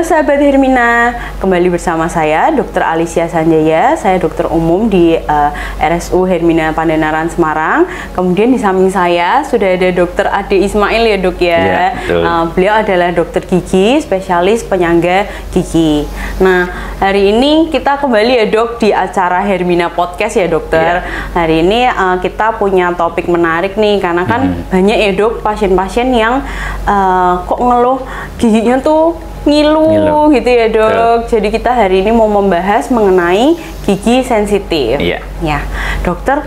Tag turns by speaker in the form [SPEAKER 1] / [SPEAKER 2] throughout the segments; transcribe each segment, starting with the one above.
[SPEAKER 1] sahabat Hermina, kembali bersama saya Dr. Alicia Sanjaya. Saya dokter umum di RSU Hermina Pandanaran Semarang. Kemudian di samping saya sudah ada Dr. Ade Ismail ya dok ya.
[SPEAKER 2] Iya, betul.
[SPEAKER 1] Beliau adalah dokter gigi, spesialis penyangga gigi. Nah, hari ini kita kembali ya dok di acara Hermina Podcast ya dokter.
[SPEAKER 2] Iya.
[SPEAKER 1] Hari ini kita punya topik menarik nih, karena kan banyak ya dok pasien-pasien yang kok ngeluh giginya tuh ngilu gitu ya dok. Jadi kita hari ini mau membahas mengenai gigi sensitif.
[SPEAKER 2] Iya.
[SPEAKER 1] Ya, dokter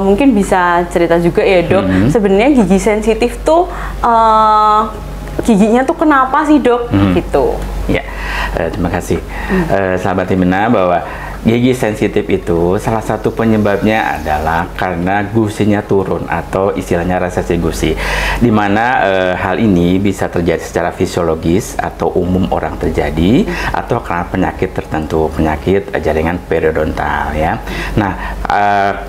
[SPEAKER 1] mungkin bisa cerita juga ya dok. Sebenarnya gigi sensitif tuh giginya tuh kenapa sih dok? Gitu.
[SPEAKER 2] Ya, terima kasih sahabat Hermina, bahwa gigi sensitif itu salah satu penyebabnya adalah karena gusinya turun atau istilahnya resesi gusi, dimana hal ini bisa terjadi secara fisiologis atau umum orang terjadi atau karena penyakit tertentu, penyakit jaringan periodontal ya. Nah,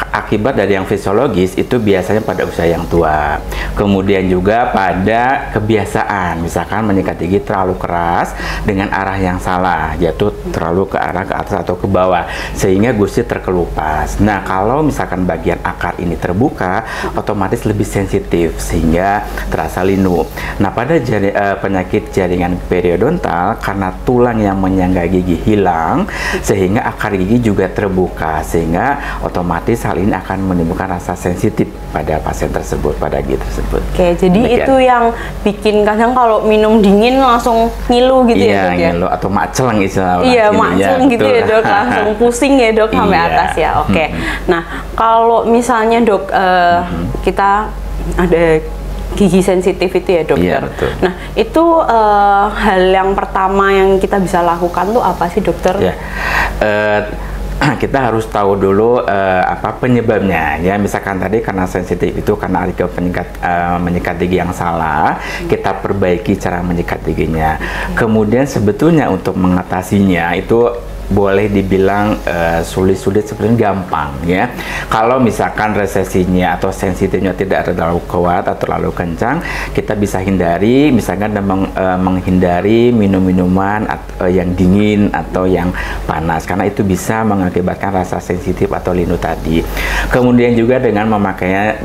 [SPEAKER 2] akibat dari yang fisiologis itu biasanya pada usia yang tua, kemudian juga pada kebiasaan, misalkan menyikat gigi terlalu keras dengan arah yang salah, yaitu terlalu ke arah ke atas atau ke bawah, sehingga gusi terkelupas. Nah, kalau misalkan bagian akar ini terbuka, otomatis lebih sensitif sehingga terasa linu. Nah, pada penyakit jaringan periodontal, karena tulang yang menyangga gigi hilang, sehingga akar gigi juga terbuka, sehingga otomatis hal ini akan menimbulkan rasa sensitif pada pasien tersebut, pada gigi tersebut.
[SPEAKER 1] Oke, jadi
[SPEAKER 2] demikian.
[SPEAKER 1] itu yang bikin kadang kalau minum dingin langsung ngilu gitu ya dok ya?
[SPEAKER 2] Ngilu atau maceleng istilah orang
[SPEAKER 1] Iya,
[SPEAKER 2] sini,
[SPEAKER 1] maceleng gitu ya dok, langsung pusing ya dok sampai atas ya. Oke. Nah, kalau misalnya dok kita ada gigi sensitif itu ya dokter.
[SPEAKER 2] Iya, betul.
[SPEAKER 1] Nah, itu hal yang pertama yang kita bisa lakukan tuh apa sih dokter?
[SPEAKER 2] Ya. Kita harus tahu dulu apa penyebabnya ya. Misalkan tadi karena sensitif itu karena ada menyikat gigi yang salah, kita perbaiki cara menyikat giginya. Kemudian sebetulnya untuk mengatasinya itu boleh dibilang sulit-sulit, sebenarnya gampang ya. Kalau misalkan resesinya atau sensitifnya tidak terlalu kuat atau terlalu kencang, kita bisa hindari, misalkan menghindari minum-minuman yang dingin atau yang panas, karena itu bisa mengakibatkan rasa sensitif atau linu tadi. Kemudian juga dengan memakainya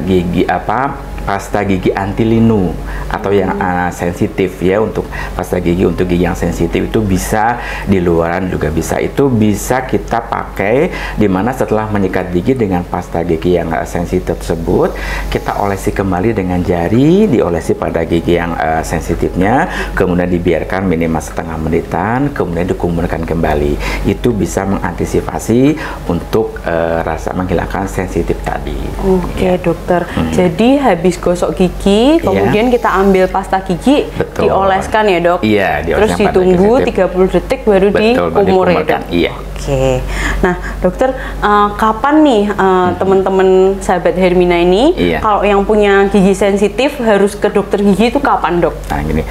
[SPEAKER 2] pasta gigi anti linu atau yang sensitif ya. Untuk pasta gigi untuk gigi yang sensitif itu bisa di luaran juga bisa. Itu bisa kita pakai dimana setelah menyikat gigi dengan pasta gigi yang sensitif tersebut, kita olesi kembali dengan jari, diolesi pada gigi yang sensitifnya, kemudian dibiarkan minimal setengah menitan, kemudian dikumpulkan kembali. Itu bisa mengantisipasi untuk rasa menghilangkan sensitif tadi.
[SPEAKER 1] Oke, dokter. Jadi habis gosok gigi, kemudian kita ambil pasta gigi, dioleskan ya dok?
[SPEAKER 2] Iya,
[SPEAKER 1] terus ditunggu 30 detik baru dikumur ya dok?
[SPEAKER 2] Iya.
[SPEAKER 1] Oke. Nah dokter, kapan nih teman-teman sahabat Hermina ini, kalau yang punya gigi sensitif harus ke dokter gigi itu kapan dok?
[SPEAKER 2] Nah gini,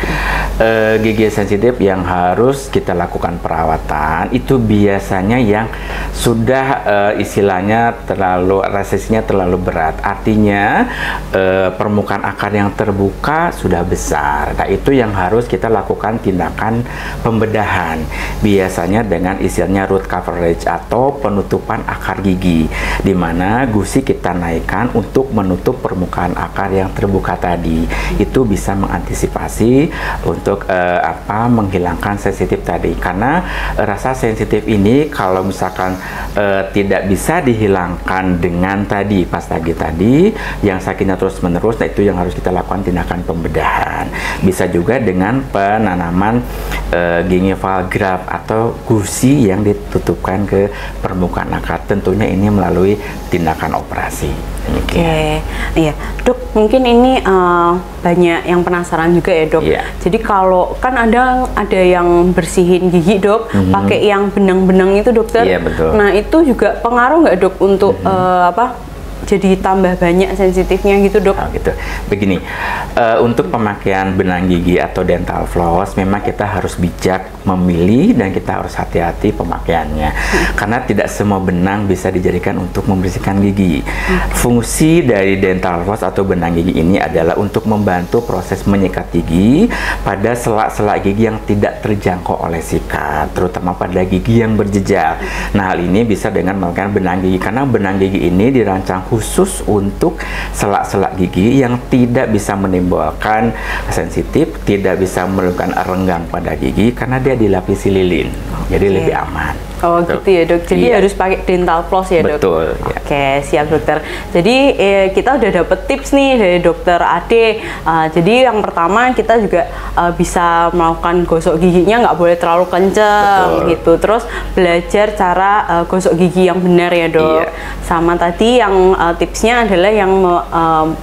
[SPEAKER 2] gigi sensitif yang harus kita lakukan perawatan itu biasanya yang sudah istilahnya resesinya terlalu berat, artinya permukaan akar yang terbuka sudah besar. Nah, itu yang harus kita lakukan tindakan pembedahan, biasanya dengan istilahnya root coverage atau penutupan akar gigi, di mana gusi kita naikkan untuk menutup permukaan akar yang terbuka tadi. Itu bisa mengantisipasi untuk menghilangkan sensitif tadi, karena rasa sensitif ini kalau misalkan tidak bisa dihilangkan dengan tadi pasta gigi tadi yang sakitnya terus menerus, nah itu yang harus kita lakukan tindakan pembedahan. Bisa juga dengan penanaman gingival graft atau gusi yang ditutupkan ke permukaan akar, tentunya ini melalui tindakan operasi.
[SPEAKER 1] Oke, iya dok, mungkin ini banyak yang penasaran juga ya dok. Jadi kalau kan ada yang bersihin gigi dok, pakai yang benang-benang itu dokter.
[SPEAKER 2] Iya, betul.
[SPEAKER 1] Nah itu juga pengaruh nggak dok untuk jadi tambah banyak sensitifnya gitu dok?
[SPEAKER 2] Oh, gitu. Begini, untuk pemakaian benang gigi atau dental floss memang kita harus bijak memilih dan kita harus hati-hati pemakaiannya karena tidak semua benang bisa dijadikan untuk membersihkan gigi. Fungsi dari dental floss atau benang gigi ini adalah untuk membantu proses menyikat gigi pada sela-sela gigi yang tidak terjangkau oleh sikat, terutama pada gigi yang berjejak. Nah, hal ini bisa dengan menggunakan benang gigi karena benang gigi ini dirancang khusus untuk sela-sela gigi yang tidak bisa menimbulkan sensitif, tidak bisa menimbulkan renggang pada gigi karena dia dilapisi lilin, jadi lebih aman.
[SPEAKER 1] Oh gitu ya dok, jadi harus pakai dental floss ya dok?
[SPEAKER 2] Betul.
[SPEAKER 1] Oke, siap dokter. Jadi kita udah dapet tips nih dari dokter Ade. Jadi yang pertama kita juga bisa melakukan gosok giginya nggak boleh terlalu kenceng gitu. Terus belajar cara gosok gigi yang benar ya dok. Sama tadi yang tipsnya adalah yang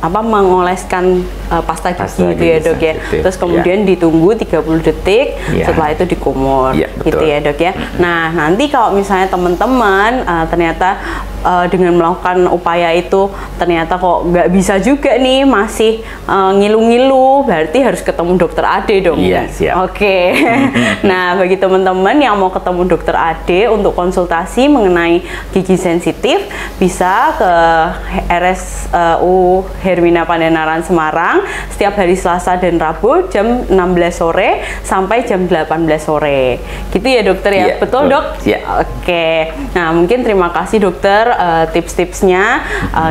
[SPEAKER 1] mengoleskan pasta gigi gitu ya dok ya. Terus kemudian ditunggu 30 detik, setelah itu dikumur gitu ya dok ya. Nah nanti kalau misalnya teman-teman ternyata dengan melakukan upaya itu ternyata kok nggak bisa juga nih, masih ngilu-ngilu, berarti harus ketemu dokter Ade dong.
[SPEAKER 2] Iya, siap.
[SPEAKER 1] Oke. Nah bagi teman-teman yang mau ketemu dokter Ade untuk konsultasi mengenai gigi sensitif, bisa ke RSU Hermina Pandanaran Semarang setiap hari Selasa dan Rabu jam 16 sore sampai jam 18 sore. Gitu ya dokter ya? Betul dok? Oke. Nah mungkin terima kasih dokter tips-tipsnya.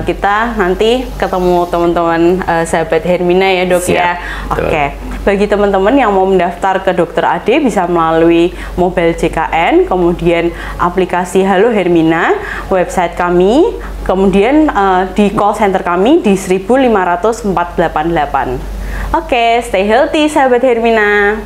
[SPEAKER 1] Kita nanti ketemu teman-teman sahabat Hermina ya dok ya. Oke. Bagi teman-teman yang mau mendaftar ke dokter Ade bisa melalui mobile JKN, kemudian aplikasi Halo Hermina, website kami, kemudian di call center kami di 15488. Oke, stay healthy sahabat Hermina.